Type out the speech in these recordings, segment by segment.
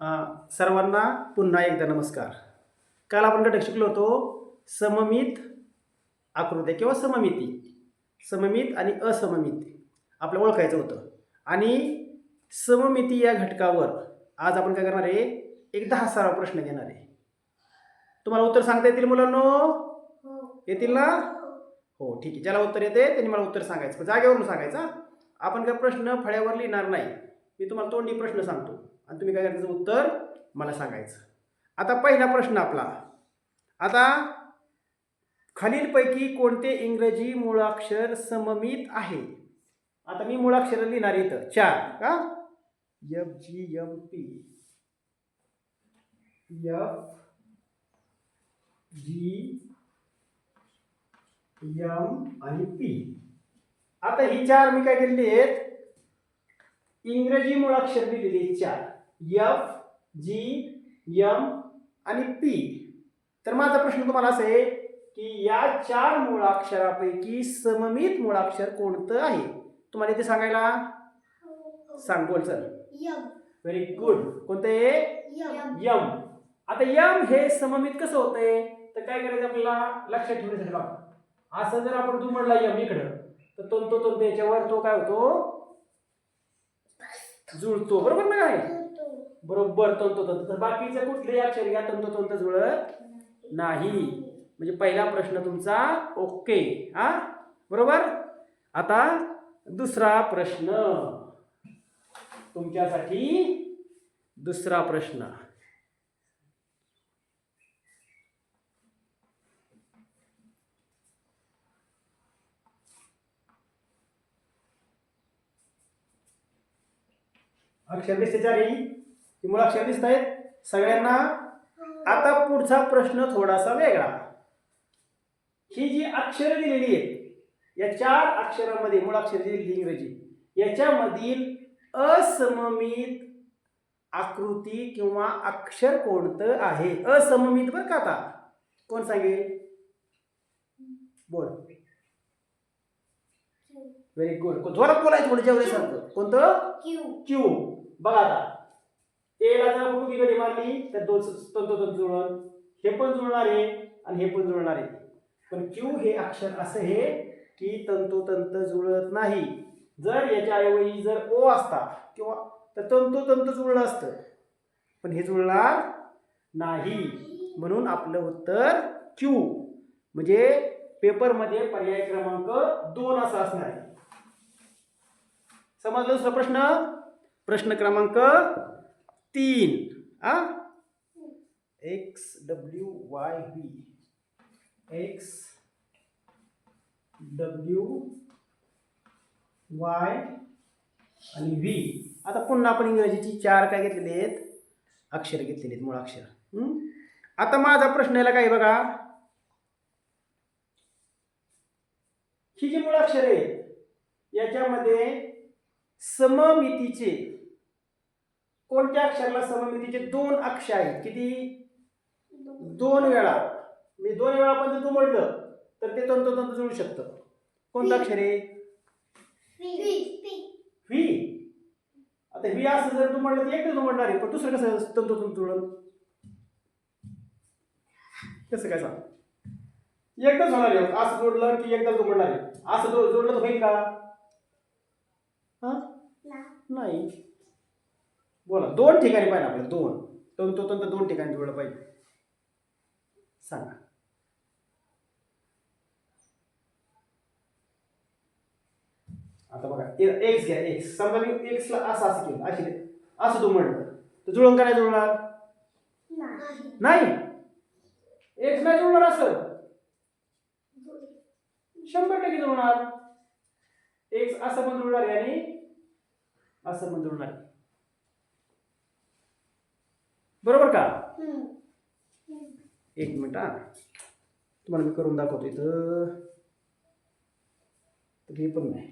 सर्वांना पुन्हा एकदा नमस्कार. काल आपण घटक शिकलो होतो सममित आकृत्या किंवा सममिती. सममित आणि असममित आपल्याला ओळखायचं होतं. आणि सममिती या घटकावर आज आपण काय करणार आहे, एक 10 सराव प्रश्न घेणार आहे. तुम्हाला उत्तर सांगता येतील मुलांनो? येतील ना? हो ठीक आहे. ज्याला उत्तर येते त्यांनी मला उत्तर सांगायचं, जागेवरून सांगायचं. आपण काय प्रश्न फळ्यावर लिहिणार नाही. मी तुम्हाला तोंडी प्रश्न सांगतो आणि तुम्ही काय करायचं, उत्तर मला सांगायचं. आता पहिला प्रश्न आपला, आता खालीलपैकी कोणते इंग्रजी मूळाक्षर सममित आहे? आता मी मूळाक्षर लिहिणार इथं 4 का, F G M P, F G M आणि पी. आता ही 4 मी काय केलेली आहेत, इंग्रजी मूळाक्षर लिहिलेली 4, एफ जी एम आणि पी. तर माझा प्रश्न तुम्हाला असा आहे की या 4 मूळाक्षरापैकी सममित मूळाक्षर कोणतं आहे? तुम्हाला इथे सांगायला सांग, बोल सर. Very good. कोणतं आहे? यम. आता यम हे सममित कसं होतंय, तर काय करायचं आपल्याला लक्षात ठेवण्यासाठी बघा. असं जर आपण दुमडला यम इकडं, तर तंतोतंत याच्यावर तो काय होतो, जुळतो. बरोबर ना? काय बरोबर तंतोतंत. तर बाकीचं कुठलेही अक्षर घ्या, तंतोतंत जुळत नाही. म्हणजे पहिला प्रश्न तुमचा ओके. हा बरोबर. आता दुसरा प्रश्न तुमच्यासाठी, दुसरा प्रश्न. अक्षर दिसते 4 मूळाक्षर दिसत आहेत सगळ्यांना. आता पुढचा प्रश्न थोडासा वेगळा. ही जी अक्षर दिलेली आहेत, या 4 अक्षरांमध्ये मूळाक्षर दिलेली इंग्रजी, याच्यामधील असममित आकृती किंवा अक्षर कोणतं आहे? असममित बरं का. आता कोण सांगेल? बोल. Very good. जोरात बोलायचं थोडं जेवढ्यासारखं. कोणतं? क्यू. बघा आता एला जर आपण उभी मारली तर तंतोतंत जुळण, हे पण जुळणार आहे आणि हे पण जुळणार आहे. पण क्यू हे अक्षर असं आहे की तंतोतंत जुळत नाही. जर याच्याऐवजी जर ओ असता किंवा तर तंतोतंत जुळलं असतं, पण हे जुळणार नाही. म्हणून आपलं उत्तर क्यू. म्हणजे पेपरमध्ये पर्याय क्रमांक 2 असा असणार आहे. समजलं? दुसरा प्रश्न, प्रश्न क्रमांक 3. X W Y V, x W Y आणि व्ही. आता पुन्हा आपण इंग्रजीची 4 काय घेतलेले आहेत, अक्षर घेतलेले आहेत, मूळाक्षर. आता माझा प्रश्न याला काय बघा, ही जी मूळाक्षर आहेत याच्यामध्ये सममितीचे कोणत्या अक्षराला सममितीचे 2 अक्षर आहेत? किती? 2 वेळा. मी 2 वेळा पण जर दुमडलं तर ते तंतोतंत जुळू शकतं. कोणतं अक्षर आहे? व्ही. आता व्ही असं जर दुमडलं तर एकच दुमडणार आहे, पण दुसरं कसं तंतोतंत जुळलं? कसं काय सांग? एकदाच होणार आहे. असं जोडलं की एकदाच दुमडणार आहे. असं जोडलं तर होईल का? नाही. बोला. 2 ठिकाणी पाहिजे आपल्याला. 2 तंतोतंत 2 ठिकाणी जुळलं पाहिजे. सांगा. आता बघा एक्स घ्या. एक्स समजा मी एक्सला असं केलं, असं दुमडलं तर जुळून का नाही जुळणार? नाही. एक्स नाही जुळणार. असं 100% जुळणार. एक्स असं पण जुळणार आहे आणि असं पण जुळणार आहे. बरोबर का? एक मिनिट तुम्हाला मी करून दाखवतो इथं. हे पण नाही.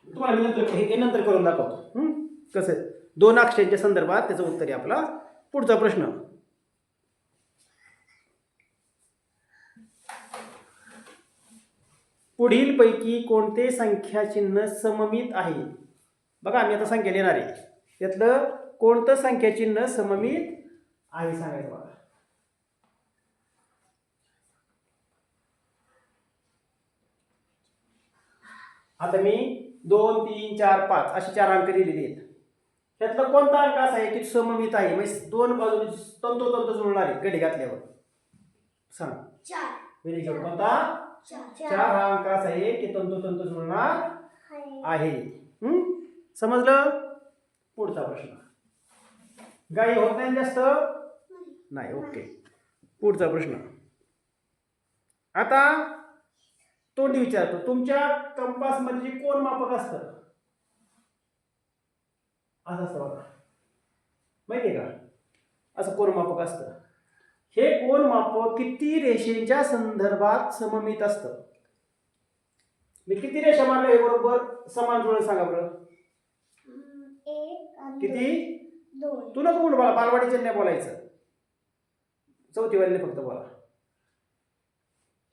तुम्हाला मी नंतर करून दाखवतो कसं 2 अक्षरांच्या संदर्भात त्याचं उत्तर आहे आपला पुढचा प्रश्न. पुढीलपैकी कोणते संख्या चिन्ह सममित आहे? बघा मी आता संख्या लिहिणार आहे, त्यातलं कोणतं संख्या चिन्ह सममित आहे सांगायचं बघा. आता मी 2 3 4 5 असे 4 अंक दिलेले आहेत. त्यातला कोणता अंक असा आहे की सममित आहे, म्हणजे दोन बाजूने तंतोतंत जुळणार आहे घडी घातल्यावर? सांग. 4. Very good. कोणता? 4 हा अंक असा आहे की तंतोतंत जुळणार आहे. समजलं? पुढचा प्रश्न. गाई होत नाही जास्त नाही. ओके. पुढचा प्रश्न. आता तोंडी विचारतो, तुमच्या कंपास मध्ये जे कोन मापक असतं असं असतं बघा, माहितीये का? असं कोन मापक असतं. हे कोन मापक किती रेषेच्या संदर्भात सममित असतं? मी किती रेषा मारल्या हे बरोबर समान जुळून सांगा बरं. 1 किती? 2. तू नको बोलू बाळा, बालवाडीच्या नाही बोलायचं, चौथी वाले फक्त बोला.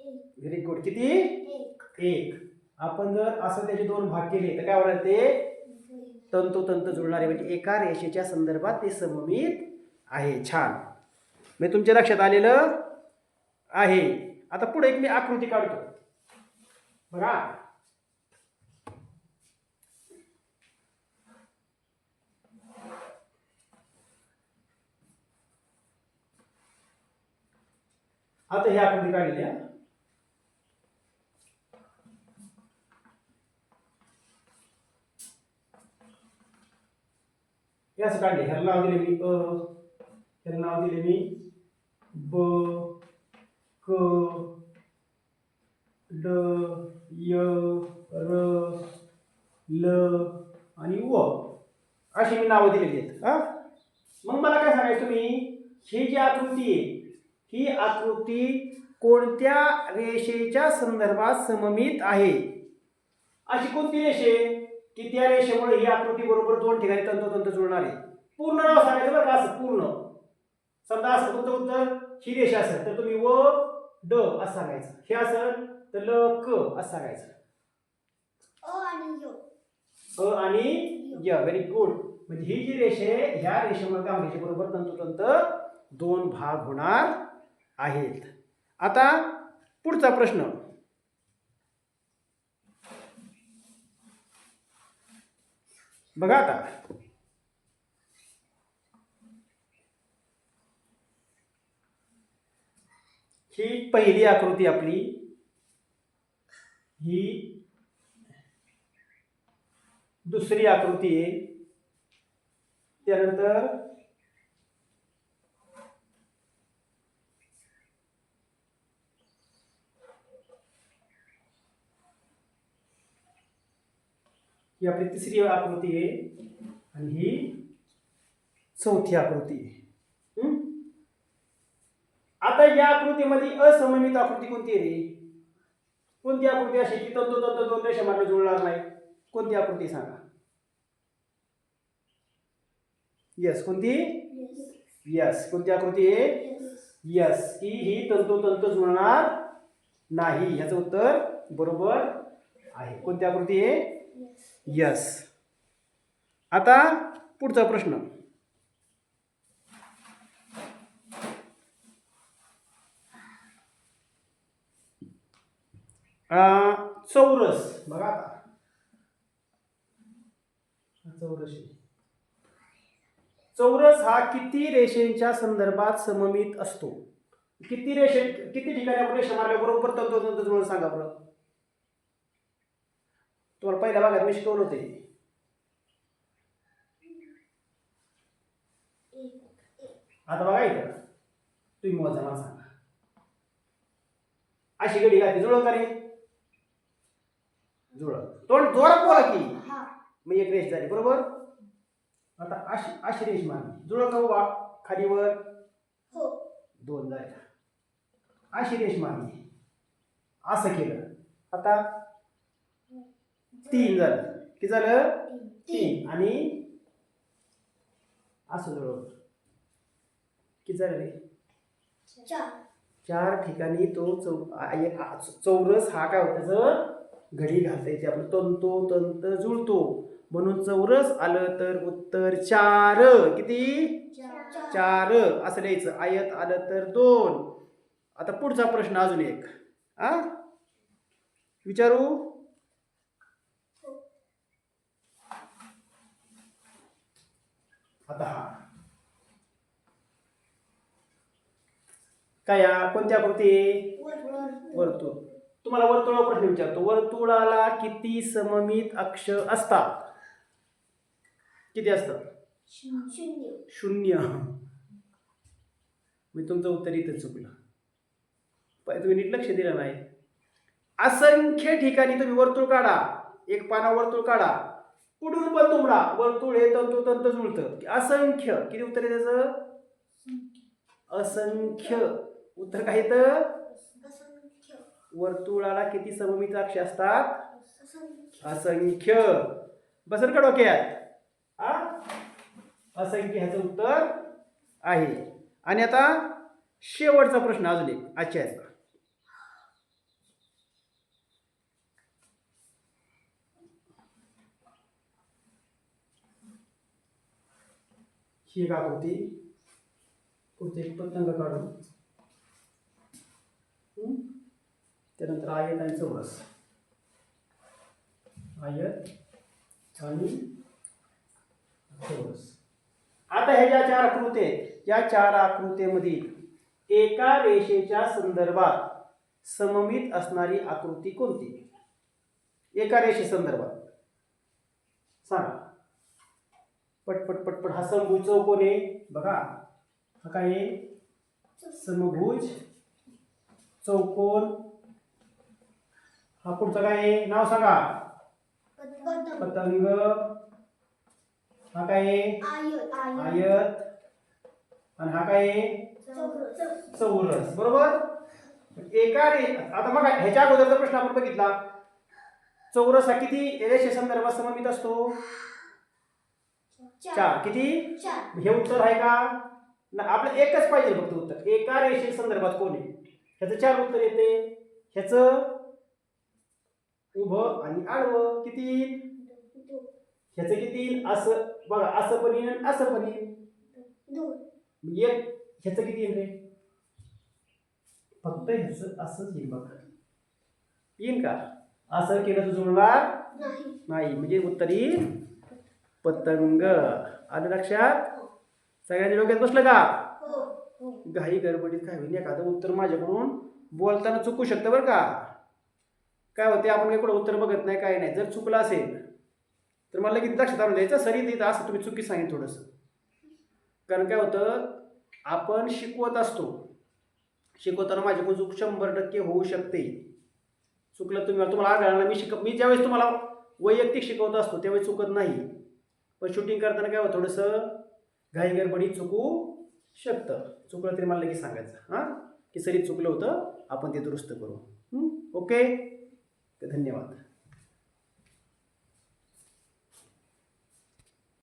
1. Very good. किती? 1. आपण जर असं त्याचे दोन भाग केले तर काय होणार? ते तंतोतंत जुळणारे, म्हणजे एका रेषेच्या संदर्भात ते सममित आहे. छान. मी तुमच्या लक्षात आलेलं आहे. आता पुढे एक मी आकृती काढतो बघा. आता ही आकृती काढलेली आहे. हे असं काढले. ह्याला नाव दिले मी अ, ह्याला नाव दिले मी ब, क, ड, य, र, ल आणि व अशी मी नावं दिलेली आहेत. मग मला काय सांगायचं, तुम्ही ही जी आकृती आहे ही आकृती कोणत्या रेषेच्या संदर्भात सममित आहे? अशी कोणती रेषे की त्या रेषेमुळे ही आकृती बरोबर दोन ठिकाणी तंतोतंत जुळणार आहे? पूर्ण नाव सांगायचं बरं का, असं पूर्ण. समजा असं तुमचं उत्तर ही रेषा असेल तर तुम्ही व ड असं सांगायचं, हे असेल तर ल क असं सांगायचं. अ आणि य. अ आणि य. Very good. म्हणजे ही जी रेषा आहे ह्या रेषेमुळे त्या रेषे बरोबर तंतोतंत दोन भाग होणार आहेत. आता पुढचा प्रश्न. बघा आता ही पहिली आकृती आपली, ही दुसरी आकृती आहे, त्यानंतर ही आपली तिसरी आकृती आहे आणि ही चौथी आकृती आहे. आता या आकृतीमध्ये असममित आकृती कोणती आहे रे? कोणती आकृती अशी की तंतोतंत दोन रेषा मार्ग जुळणार नाही? कोणती आकृती सांगा? यस. कोणती? यस. कोणती आकृती आहे? यस. की ही तंतोतंत जुळणार नाही, ह्याचं उत्तर बरोबर आहे. कोणती आकृती आहे? यस. आता पुढचा प्रश्न. चौरस. बघा आता चौरस. चौरस हा किती रेषेच्या संदर्भात सममित असतो? किती रेषे, किती ठिकाणी आपण रेषा मारल्या बरोबर तंतोतंत जुळून सांगा बरं. तुम्हाला पहिल्या भागात मी शिकवलं होते. आता बघा इथं तुम्ही मोजा, मला सांगा. अशी घडी घातली, जुळत का रे? जुळत. तोंड जोरात बोला की. मग एक रेष झाली बरोबर. आता अशी अशी रेष मारली, जुळत का बा? खाली वर दोन झाल्या. अशी रेष मारली, असं केलं, आता 3 झालं. किती झालं? 3. आणि असं जुळवलं, किती झालं रे? 4 ठिकाणी तो चौरस हा काय होता? घडी घालता येते आपलं तंतो तंत जुळतो म्हणून चौरस आलं तर उत्तर 4. किती? 4 असं लिहायचं. आयत आलं तर 2. आता पुढचा प्रश्न अजून एक विचारू. आता हा काय कोणत्या आकृती? वर्तुळ. तुम्हाला वर्तुळावर प्रश्न विचारतो. वर्तुळाला किती सममित अक्ष असतात? किती असतात? 0. मी तुमचं उत्तर इथं चुकलं. तुम्ही नीट लक्ष दिलं नाही. असंख्य ठिकाणी तुम्ही वर्तुळ काढा. एक पाना वर्तुळ काढा. कुठून पण तुमडा वर्तुळ हे तंतोतंत जुळतं. असंख्य. किती उत्तर आहे त्याचं? असंख्य. उत्तर काय येतं? वर्तुळाला किती सममित अक्ष असतात? असंख्य. बसेल का डोक्यात? असंख्य ह्याचं उत्तर आहे. आणि आता शेवटचा प्रश्न अजून एक आजच्या याचा. ही एक आकृती. पुढचे एक पतंग काढू. त्यानंतर आयत आणि चौरस. आयत आणि चौरस. आता ह्या ज्या 4 आकृती आहेत या 4 आकृतीमधील एका रेषेच्या संदर्भात सममित असणारी आकृती कोणती? एका रेषे संदर्भात सांगा. पटपट पटपट. हा समभुज चौकोन आहे बघा. हा काय आहे? समभुज चौकोन. हा पुढचा काय आहे? नाव सांगा. पतंग. हा काय आहे? आयत. आणि हा काय आहे? चौरस. बरोबर. एका आता बघा ह्याच्या अगोदरचा प्रश्न आपण बघितला. चौरस हा किती रेषे संदर्भात सममित असतो? 4. किती? हे उत्तर आहे का? आपलं एकच पाहिजे फक्त उत्तर. एका रेषे संदर्भात कोण आहे? ह्याचं 4 उत्तर येते. ह्याचं उभं आणि आडवं. किती? ह्याचं किती? असं बघा. असं पण येईल असं पण येईल. एक. ह्याचं किती येईल रे? फक्त ह्याचं असंच येईल बघा. येईल का? असं केलं तर जुळणार नाही. म्हणजे उत्तर येईल पतंग. आलं लक्षात? सगळ्यांच्या डोक्यात बसलं का? घाई गडबडीत काय होईल एखादं उत्तर माझ्याकडून बोलताना चुकू शकतं बरं का. काय होते आपण काही उत्तर बघत नाही काय नाही. जर चुकलं असेल तर मला लगेच लक्षात आणून द्यायचं. सरी देत असं तुम्ही चुकी सांगितलं थोडंसं. कारण काय होतं आपण शिकवत असतो. शिकवताना माझ्याकडून चूक 100% होऊ शकते. चुकलं तुम्हाला आढळलं. मी ज्यावेळेस तुम्हाला वैयक्तिक शिकवत असतो त्यावेळेस चुकत नाही. पण शूटिंग करताना काय होतं थोडंसं घाई गडबडीत चुकू शकतं. चुकलं तरी मला लगेच सांगायचं की सरी चुकलं होतं आपण ते दुरुस्त करू. ओके. धन्यवाद.